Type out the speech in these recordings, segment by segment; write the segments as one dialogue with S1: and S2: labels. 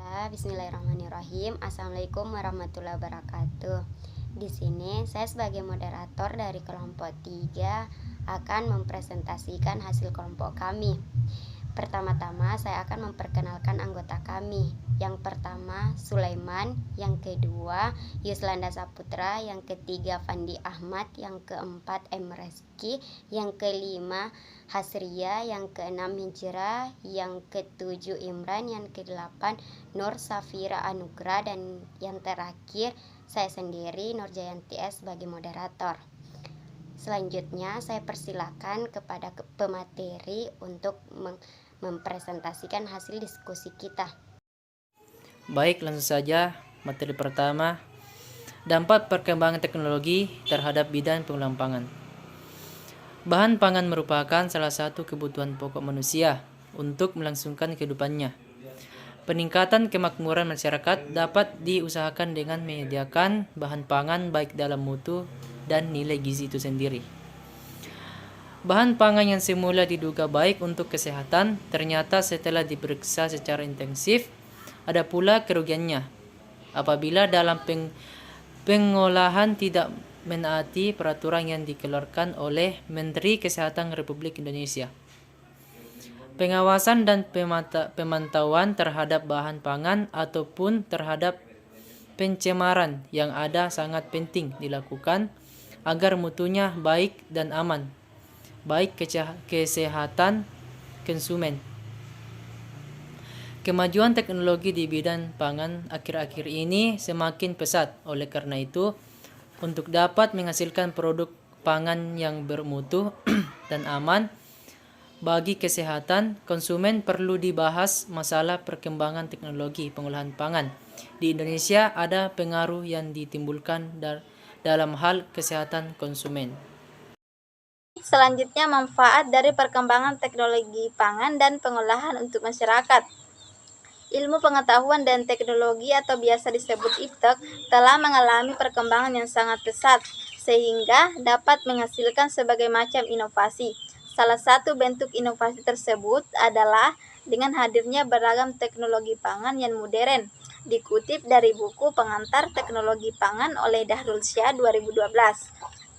S1: Bismillahirrahmanirrahim. Assalamualaikum warahmatullahi wabarakatuh. Di sini saya sebagai moderator dari kelompok 3 akan mempresentasikan hasil kelompok kami. Pertama-tama saya akan memperkenalkan anggota kami. Yang pertama Sulaiman, yang kedua Yuslanda Saputra, yang ketiga Fandi Ahmad, yang keempat M. Reski, yang kelima Hasria, yang keenam Hijrah, yang ketujuh Imran, yang kedelapan Nur Safira Anugrah, dan yang terakhir saya sendiri Nurjayanti S sebagai moderator. Selanjutnya saya persilakan kepada pemateri untuk mempresentasikan hasil diskusi kita.
S2: Baik, langsung saja materi pertama, dampak perkembangan teknologi terhadap bidang pengolahan pangan. Bahan pangan merupakan salah satu kebutuhan pokok manusia untuk melangsungkan kehidupannya. Peningkatan kemakmuran masyarakat dapat diusahakan dengan menyediakan bahan pangan baik dalam mutu dan nilai gizi itu sendiri. Bahan pangan yang semula diduga baik untuk kesehatan, ternyata setelah diperiksa secara intensif, ada pula kerugiannya apabila dalam pengolahan tidak menaati peraturan yang dikeluarkan oleh Menteri Kesehatan Republik Indonesia. Pengawasan dan pemantauan terhadap bahan pangan ataupun terhadap pencemaran yang ada sangat penting dilakukan agar mutunya baik dan aman, baik kesehatan konsumen. Kemajuan teknologi di bidang pangan akhir-akhir ini semakin pesat. Oleh karena itu, untuk dapat menghasilkan produk pangan yang bermutu dan aman bagi kesehatan konsumen, perlu dibahas masalah perkembangan teknologi pengolahan pangan. Di Indonesia ada pengaruh yang ditimbulkan dalam hal kesehatan konsumen.
S3: Selanjutnya, manfaat dari perkembangan teknologi pangan dan pengolahan untuk masyarakat. Ilmu pengetahuan dan teknologi atau biasa disebut IPTEK telah mengalami perkembangan yang sangat pesat sehingga dapat menghasilkan berbagai macam inovasi. Salah satu bentuk inovasi tersebut adalah dengan hadirnya beragam teknologi pangan yang modern. Dikutip dari buku Pengantar Teknologi Pangan oleh Dahrul Syah 2012.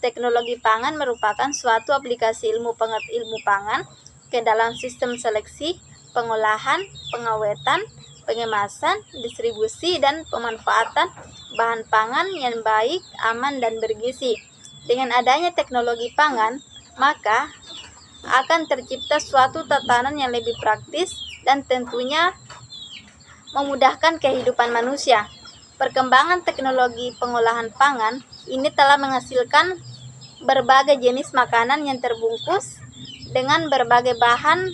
S3: Teknologi pangan merupakan suatu aplikasi ilmu pangan ke dalam sistem seleksi, pengolahan, pengawetan, pengemasan, distribusi, dan pemanfaatan bahan pangan yang baik, aman, dan bergizi. Dengan adanya teknologi pangan, maka akan tercipta suatu tatanan yang lebih praktis dan tentunya memudahkan kehidupan manusia. Perkembangan teknologi pengolahan pangan ini telah menghasilkan berbagai jenis makanan yang terbungkus dengan berbagai bahan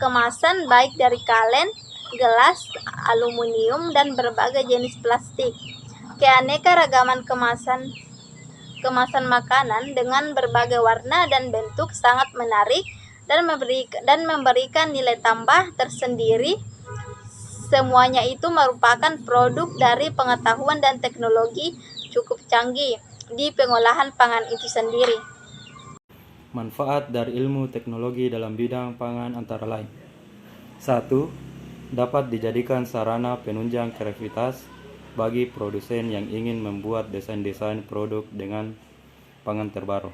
S3: kemasan baik dari kaleng, gelas, aluminium, dan berbagai jenis plastik. Keanekaragaman kemasan makanan dengan berbagai warna dan bentuk sangat menarik dan memberikan nilai tambah tersendiri. Semuanya itu merupakan produk dari pengetahuan dan teknologi cukup canggih di pengolahan pangan itu sendiri.
S4: Manfaat dari ilmu teknologi dalam bidang pangan antara lain: 1. Dapat dijadikan sarana penunjang kreativitas bagi produsen yang ingin membuat desain-desain produk dengan pangan terbaru.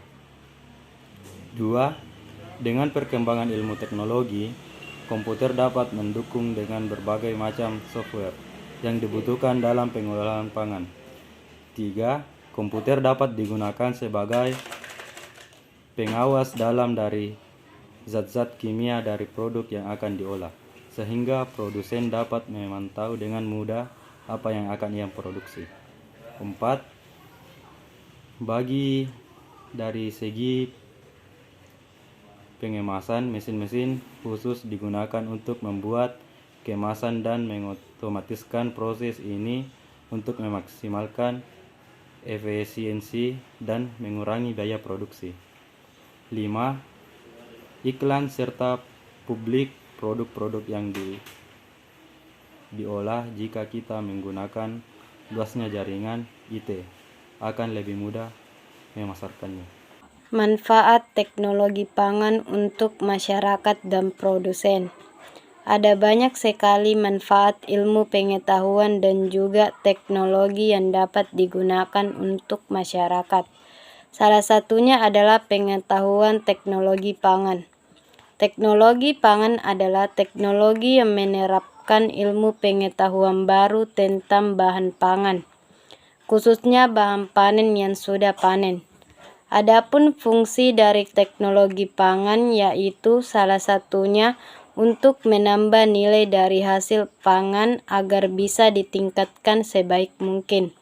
S4: 2. Dengan perkembangan ilmu teknologi, komputer dapat mendukung dengan berbagai macam software yang dibutuhkan dalam pengolahan pangan. 3. Komputer dapat digunakan sebagai pengawas dalam dari zat-zat kimia dari produk yang akan diolah, sehingga produsen dapat memantau dengan mudah apa yang akan ia produksi. 4. Bagi dari segi pengemasan, mesin-mesin khusus digunakan untuk membuat kemasan dan mengotomatiskan proses ini untuk memaksimalkan efisiensi dan mengurangi biaya produksi. 5. Iklan serta publik produk-produk yang diolah jika kita menggunakan luasnya jaringan IT akan lebih mudah memasarkannya.
S1: Manfaat teknologi pangan untuk masyarakat dan produsen. Ada banyak sekali manfaat ilmu pengetahuan dan juga teknologi yang dapat digunakan untuk masyarakat. Salah satunya adalah pengetahuan teknologi pangan. Teknologi pangan adalah teknologi yang menerapkan ilmu pengetahuan baru tentang bahan pangan, khususnya bahan panen yang sudah panen. Adapun fungsi dari teknologi pangan yaitu salah satunya untuk menambah nilai dari hasil pangan agar bisa ditingkatkan sebaik mungkin.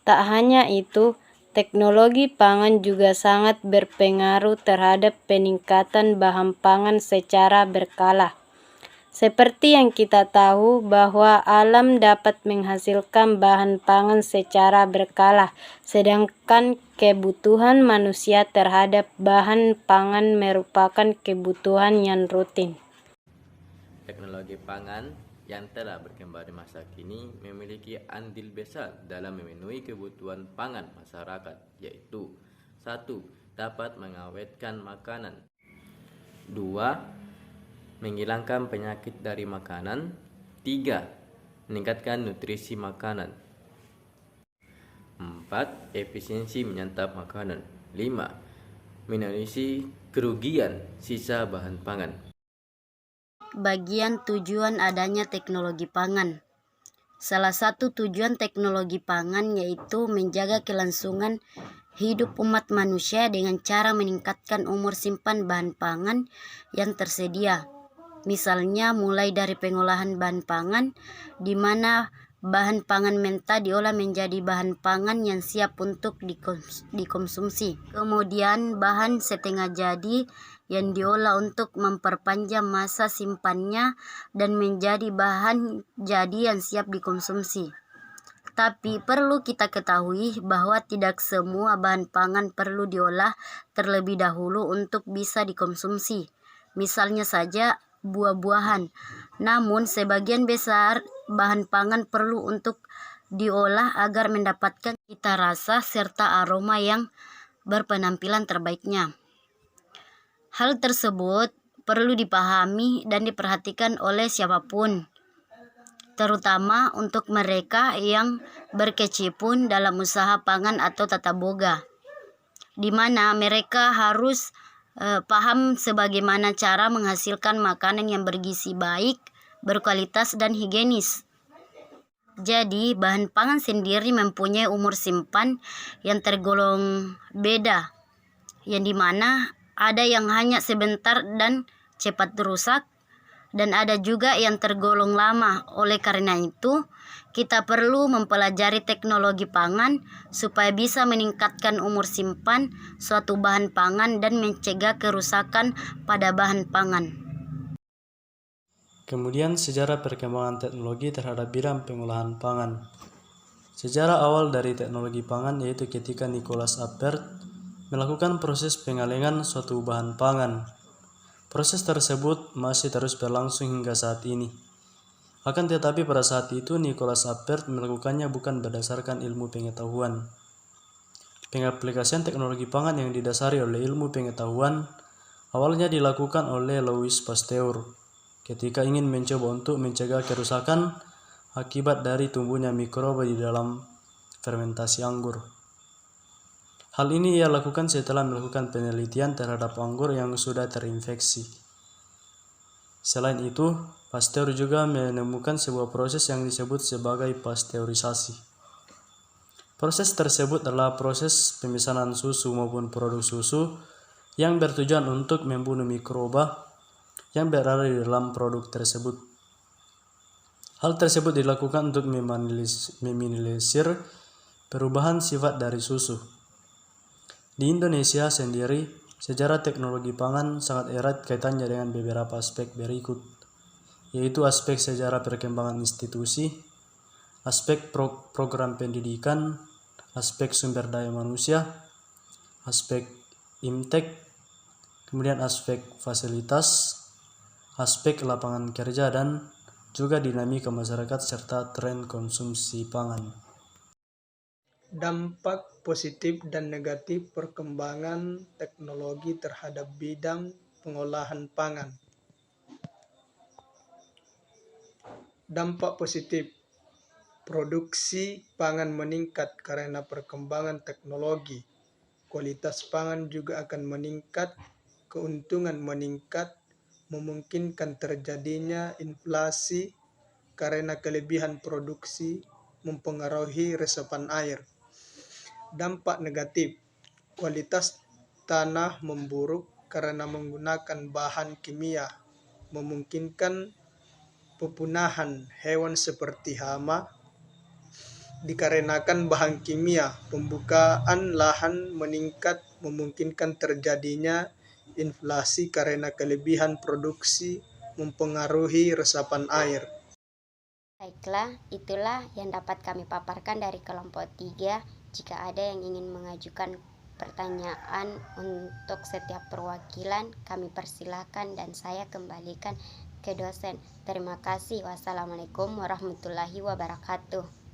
S1: Tak hanya itu, teknologi pangan juga sangat berpengaruh terhadap peningkatan bahan pangan secara berkala. Seperti yang kita tahu bahwa alam dapat menghasilkan bahan pangan secara berkala, sedangkan kebutuhan manusia terhadap bahan pangan merupakan kebutuhan yang rutin.
S5: Teknologi pangan yang telah berkembang di masa kini memiliki andil besar dalam memenuhi kebutuhan pangan masyarakat, yaitu 1. Dapat mengawetkan makanan. 2. Menghilangkan penyakit dari makanan. 3. Meningkatkan nutrisi makanan. 4. Efisiensi menyantap makanan. 5. Minimalisasi kerugian sisa bahan pangan.
S1: Bagian tujuan adanya teknologi pangan. Salah satu tujuan teknologi pangan yaitu menjaga kelangsungan hidup umat manusia dengan cara meningkatkan umur simpan bahan pangan yang tersedia. Misalnya mulai dari pengolahan bahan pangan, di mana bahan pangan mentah diolah menjadi bahan pangan yang siap untuk dikonsumsi. Kemudian bahan setengah jadi yang diolah untuk memperpanjang masa simpannya dan menjadi bahan jadi yang siap dikonsumsi. Tapi perlu kita ketahui bahwa tidak semua bahan pangan perlu diolah terlebih dahulu untuk bisa dikonsumsi. Misalnya saja buah-buahan. Namun sebagian besar bahan pangan perlu untuk diolah agar mendapatkan cita rasa serta aroma yang berpenampilan terbaiknya. Hal tersebut perlu dipahami dan diperhatikan oleh siapapun, terutama untuk mereka yang berkecimpung dalam usaha pangan atau tata boga, di mana mereka harus paham sebagaimana cara menghasilkan makanan yang bergizi baik, berkualitas, dan higienis. Jadi, bahan pangan sendiri mempunyai umur simpan yang tergolong beda, yang dimana ada yang hanya sebentar dan cepat rusak, dan ada juga yang tergolong lama. Oleh karena itu, kita perlu mempelajari teknologi pangan supaya bisa meningkatkan umur simpan suatu bahan pangan dan mencegah kerusakan pada bahan pangan.
S6: Kemudian sejarah perkembangan teknologi terhadap bidang pengolahan pangan. Sejarah awal dari teknologi pangan yaitu ketika Nicholas Appert melakukan proses pengalengan suatu bahan pangan. Proses tersebut masih terus berlangsung hingga saat ini. Akan tetapi pada saat itu Nicholas Appert melakukannya bukan berdasarkan ilmu pengetahuan. Pengaplikasian teknologi pangan yang didasari oleh ilmu pengetahuan awalnya dilakukan oleh Louis Pasteur ketika ingin mencoba untuk mencegah kerusakan akibat dari tumbuhnya mikroba di dalam fermentasi anggur. Hal ini ia lakukan setelah melakukan penelitian terhadap anggur yang sudah terinfeksi. Selain itu, Pasteur juga menemukan sebuah proses yang disebut sebagai pasteurisasi. Proses tersebut adalah proses pemesanan susu maupun produk susu yang bertujuan untuk membunuh mikroba yang berada di dalam produk tersebut. Hal tersebut dilakukan untuk meminimalisir perubahan sifat dari susu. Di Indonesia sendiri, sejarah teknologi pangan sangat erat kaitannya dengan beberapa aspek berikut, yaitu aspek sejarah perkembangan institusi, aspek program pendidikan, aspek sumber daya manusia, aspek imtek, kemudian aspek fasilitas, aspek lapangan kerja, dan juga dinamika masyarakat serta tren konsumsi pangan.
S7: Dampak positif dan negatif perkembangan teknologi terhadap bidang pengolahan pangan. Dampak positif, produksi pangan meningkat karena perkembangan teknologi. Kualitas pangan juga akan meningkat, keuntungan meningkat, memungkinkan terjadinya inflasi karena kelebihan produksi mempengaruhi resapan air. Dampak negatif, kualitas tanah memburuk karena menggunakan bahan kimia, memungkinkan pepunahan hewan seperti hama. Dikarenakan bahan kimia, pembukaan lahan meningkat, memungkinkan terjadinya inflasi karena kelebihan produksi mempengaruhi resapan air.
S1: Baiklah, itulah yang dapat kami paparkan dari kelompok 3. Jika ada yang ingin mengajukan pertanyaan untuk setiap perwakilan, kami persilahkan dan saya kembalikan ke dosen. Terima kasih. Wassalamualaikum warahmatullahi wabarakatuh.